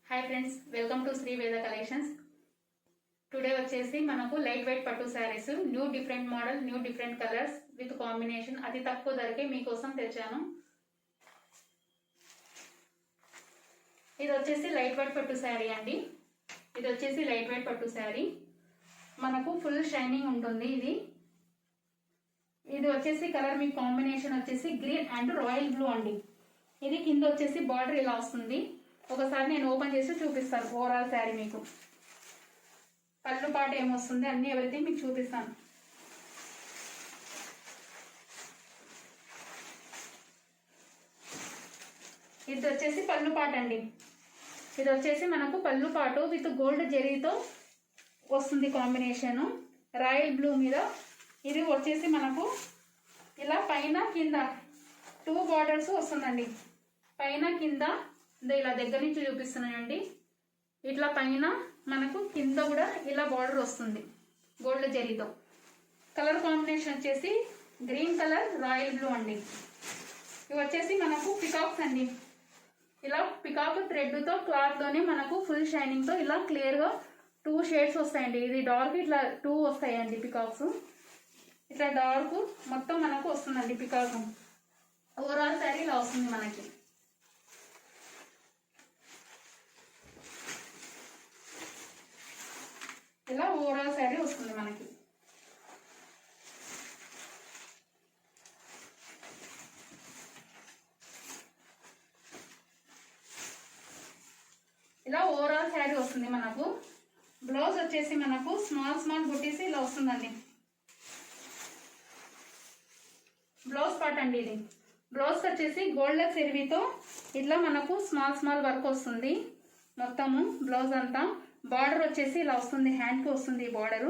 Hi friends, welcome to Shri Veda collections. Today వచ్చేసి మనకు light weight పట్టు sarees, new different model, new different colours with combination అతి తక్కువ ధరకే మీకోసం తెచ్చాను. ఇది వచ్చేసి లైట్ వెయిట్ పట్టు శారీ అండి. ఇది వచ్చేసి లైట్ వెయిట్ పట్టు శారీ, మనకు ఫుల్ షైనింగ్ ఉంటుంది. ఇది వచ్చేసి కలర్ మీకు కాంబినేషన్ వచ్చేసి గ్రీన్ అండ్ రాయల్ బ్లూ అండి. ఇది కింద వచ్చేసి బార్డర్ ఇలా వస్తుంది. ఒకసారి నేను ఓపెన్ చేసి చూపిస్తాను ఓవరాల్ శారీ. మీకు పళ్ళు పాటు ఏమొస్తుంది అన్ని ఎవ్రీథింగ్ మీకు చూపిస్తాను. ఇది వచ్చేసి పళ్ళు పాటు అండి. ఇది వచ్చేసి మనకు పళ్ళు పాటు విత్ గోల్డ్ జెరీతో వస్తుంది కాంబినేషన్, రాయల్ బ్లూ మీద. ఇది వచ్చేసి మనకు ఇలా పైన కింద 2 బార్డర్స్ వస్తుందండి. పైన కింద ఇలా దగ్గర నుంచి చూపిస్తున్నానండి. ఇట్లా పైన మనకు కింద కూడా ఇలా బార్డర్ వస్తుంది గోల్డ్ జెరీతో. కలర్ కాంబినేషన్ వచ్చేసి గ్రీన్ కలర్, రాయల్ బ్లూ అండి. ఇవి వచ్చేసి మనకు పికాక్స్ అండి. ఇలా పికాక్ థ్రెడ్తో క్లాత్తోనే మనకు ఫుల్ షైనింగ్తో ఇలా క్లియర్గా 2 షేడ్స్ వస్తాయండి. ఇది డార్క్, ఇట్లా 2 వస్తాయండి పికాక్స్. ఇట్లా డార్క్ మొత్తం మనకు వస్తుందండి పికాక్. ఓవరాల్ శారీ ఇలా వస్తుంది మనకి. ఇలా ఓవరాల్ శారీ వస్తుంది మనకి. ఇలా ఓవరాల్ శారీ వస్తుంది మనకు. బ్లౌజ్ వచ్చేసి మనకు స్మాల్ స్మాల్ బుట్టీస్ ఇలా వస్తుందండి. బ్లౌజ్ పార్ట్ అండి. ఇది బ్లౌజ్ వచ్చేసి గోల్డ్ సెర్వీతో ఇట్లా మనకు స్మాల్ స్మాల్ వర్క్ వస్తుంది మొత్తము బ్లౌజ్ అంతా. బార్డర్ వచ్చేసి ఇలా వస్తుంది, హ్యాండ్కి వస్తుంది బార్డరు.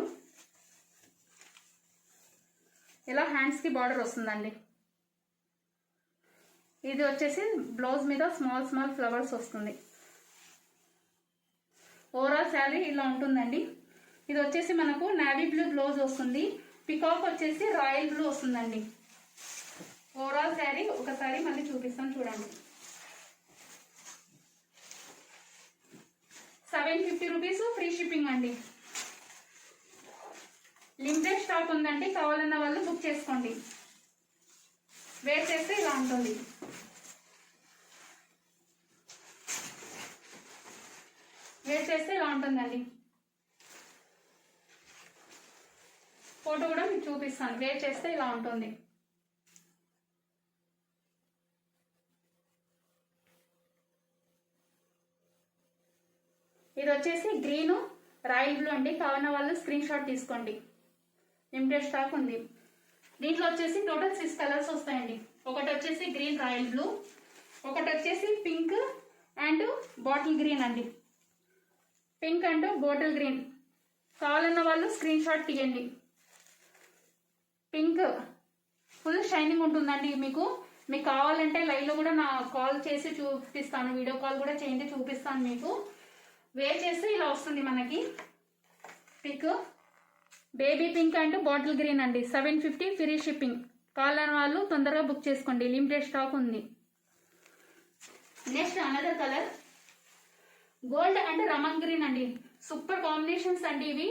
ఇలా హ్యాండ్స్కి బార్డర్ వస్తుందండి. ఇది వచ్చేసి బ్లౌజ్ మీద స్మాల్ స్మాల్ ఫ్లవర్స్ వస్తుంది. ఓవరాల్ శారీ ఇలా ఉంటుందండి. ఇది వచ్చేసి మనకు నావీ బ్లూ బ్లౌజ్ వస్తుంది. పికాక్ వచ్చేసి రాయల్ బ్లూ వస్తుందండి. ఓవరాల్ శారీ ఒకసారి మళ్ళీ చూపిస్తాను చూడండి. 750 రూపీస్ ఫ్రీ షిప్పింగ్ అండి. లిమిటెడ్ స్టాక్ ఉందండి, కావాలన్న వాళ్ళు బుక్ చేసుకోండి. వేర్ చేస్తే ఇలా ఉంటుంది. వేర్ చేస్తే ఇలా ఉంటుందండి. ఫోటో కూడా మీకు చూపిస్తాను. వేర్ చేస్తే ఇలా ఉంటుంది. ఇది వచ్చేసి గ్రీన్, రాయల్ బ్లూ అండి. కావాలన్న వాళ్ళు స్క్రీన్ షాట్ తీసుకోండి. లిమిటెడ్ స్టాక్ ఉంది. దీంట్లో వచ్చేసి టోటల్ 6 కలర్స్ వస్తాయండి. ఒకటి వచ్చేసి గ్రీన్ రాయల్ బ్లూ, ఒకటి వచ్చేసి పింక్ అండ్ బాటిల్ గ్రీన్ అండి. Pink and bottle green. కావాలన్న వాళ్ళు స్క్రీన్ షాట్ తీయండి. పింక్ ఫుల్ షైనింగ్ ఉంటుందండి. మీకు కావాలంటే లైవ్లో కూడా నా కాల్ చేసి చూపిస్తాను, వీడియో కాల్ కూడా చేయండి, చూపిస్తాను మీకు. వేర్ చేస్తే ఇలా వస్తుంది మనకి. Pink, baby pink and bottle green అండి. 750 ఫ్రీ షిప్పింగ్. కావాలని వాళ్ళు తొందరగా బుక్ చేసుకోండి, లిమిటెడ్ స్టాక్ ఉంది. Next another colour gold and Raman green అండి. సూపర్ కాంబినేషన్స్ అండి ఇవి.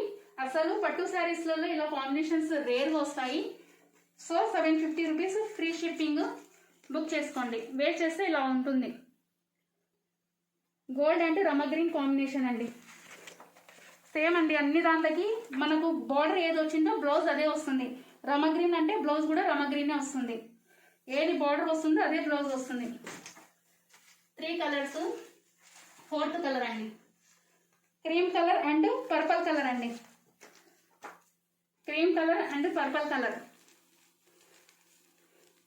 అసలు పట్టు శారీస్లలో ఇలా కాంబినేషన్స్ రేర్గా వస్తాయి. So 750 rupees free shipping. Book చేసుకోండి. వేర్ చేస్తే ఇలా ఉంటుంది. గోల్డ్ అండ్ రమ గ్రీన్ కాంబినేషన్ అండి. సేమ్ అండి, అన్ని దాంట్లోకి మనకు బార్డర్ ఏది వచ్చిందో బ్లౌజ్ అదే వస్తుంది. రమ గ్రీన్ అంటే బ్లౌజ్ కూడా రమ గ్రీనే వస్తుంది. ఏది బార్డర్ వస్తుందో అదే బ్లౌజ్ వస్తుంది. 3 కలర్స్. 4th కలర్ అండి, cream colour and purple colour అండి. Cream colour and purple colour.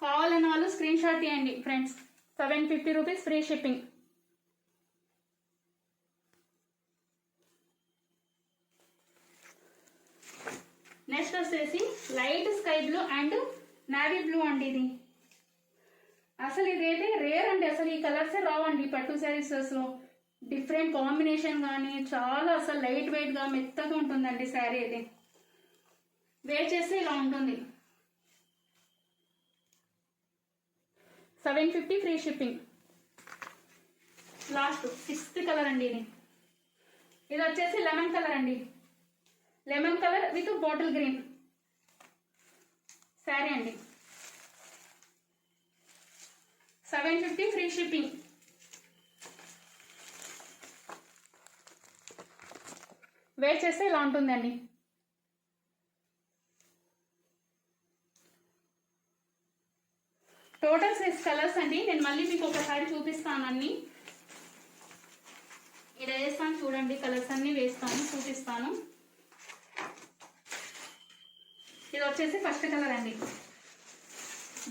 కావాలన్న వాళ్ళు స్క్రీన్ షాట్ తీయండి friends. 750 rupees free shipping. Next వచ్చేసి light sky blue and navy blue అండి. ఇది అసలు ఇదైతే రేర్ అండి. అసలు ఈ కలర్స్ రావండి పట్టు శారీస్ లో. డిఫరెంట్ కాంబినేషన్ కానీ చాలా అసలు లైట్ వెయిట్ గా మెత్తగా ఉంటుందండి శారీ. అయితే వేర్ చేస్తే ఇలా ఉంటుంది. 750 free shipping. Last 6th colour అండి. ఇది వచ్చేసి లెమన్ కలర్ అండి. Lemon colour with bottle green sari అండి. 750 ఫ్రీ షిప్పింగ్. వేర్ చేస్తే ఇలా ఉంటుందండి. టోటల్ 6 కలర్స్ అండి. నేను మళ్ళీ మీకు ఒకసారి చూపిస్తాను అన్ని. ఇలా వేస్తాను చూడండి, కలర్స్ అన్ని వేస్తాను చూపిస్తాను. ఇది వచ్చేసి ఫస్ట్ కలర్ అండి,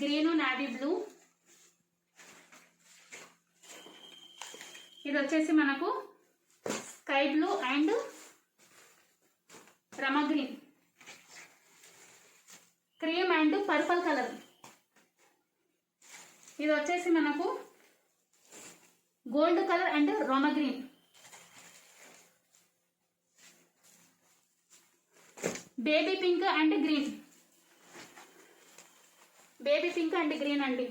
గ్రీను నావీ బ్లూ. ఇది వచ్చేసి మనకు స్కై బ్లూ అండ్ రమ green, cream and purple colour. ఇది వచ్చేసి మనకు గోల్డ్ కలర్ అండ్ రోమా green, baby pink and green, baby pink and green అండి.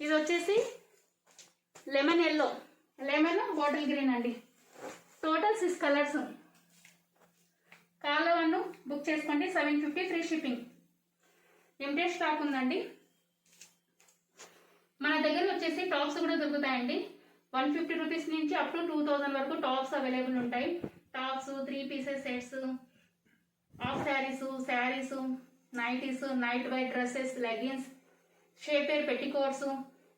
ఇది వచ్చేసి lemon yellow, lemon bottle green అండి. Total 6 colours. కావాలను బుక్ చేసుకోండి. 750 ఫ్రీ షిప్పింగ్. లిమిటెడ్ స్టాక్ ఉందండి. మన దగ్గర వచ్చేసి టాప్స్ కూడా దొరుకుతాయండి. 150 రూపీస్ నుంచి అప్ టు 2000 వరకు టాప్స్ అవైలబుల్ ఉంటాయి. Tops, 3 pieces sets, half sarees, nighties, night white dresses, leggings, shaper petticoats,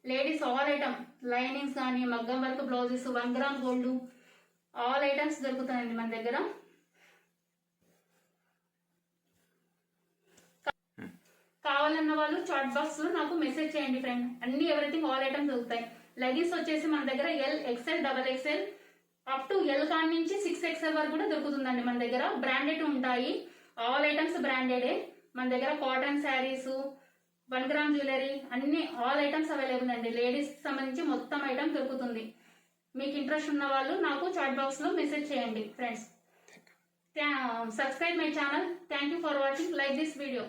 ladies all item, linings కానీ, మగ్గం work blouses, 1 gram gold, all items దొరుకుతాయండి మన దగ్గర. కావాలన్న వాళ్ళు చాట్ బాక్స్ లో నాకు మెసేజ్ చేయండి ఫ్రెండ్. అన్ని ఎవ్రీథింగ్ ఆల్ ఐటమ్స్ దొరుకుతాయి. లెగిన్స్ వచ్చేసి మన దగ్గర L, XL, double XL up to L కాన్ నుంచి 6XL వరకు కూడా దొరుకుతుందండి మన దగ్గర. బ్రాండెడ్ ఉంటాయి, ఆల్ ఐటమ్స్ బ్రాండెడే మన దగ్గర. కాటన్ శారీస్, 1 గ్రామ్ జ్యువెలరీ, అన్ని ఆల్ ఐటమ్స్ అవైలబుల్ అండి. లేడీస్ సంబంధించి మొత్తం ఐటమ్ దొరుకుతుంది. మీకు ఇంట్రెస్ట్ ఉన్న వాళ్ళు నాకు చాట్ బాక్స్ లో మెసేజ్ చేయండి friends. Subscribe my channel. Thank you for watching. Like this video.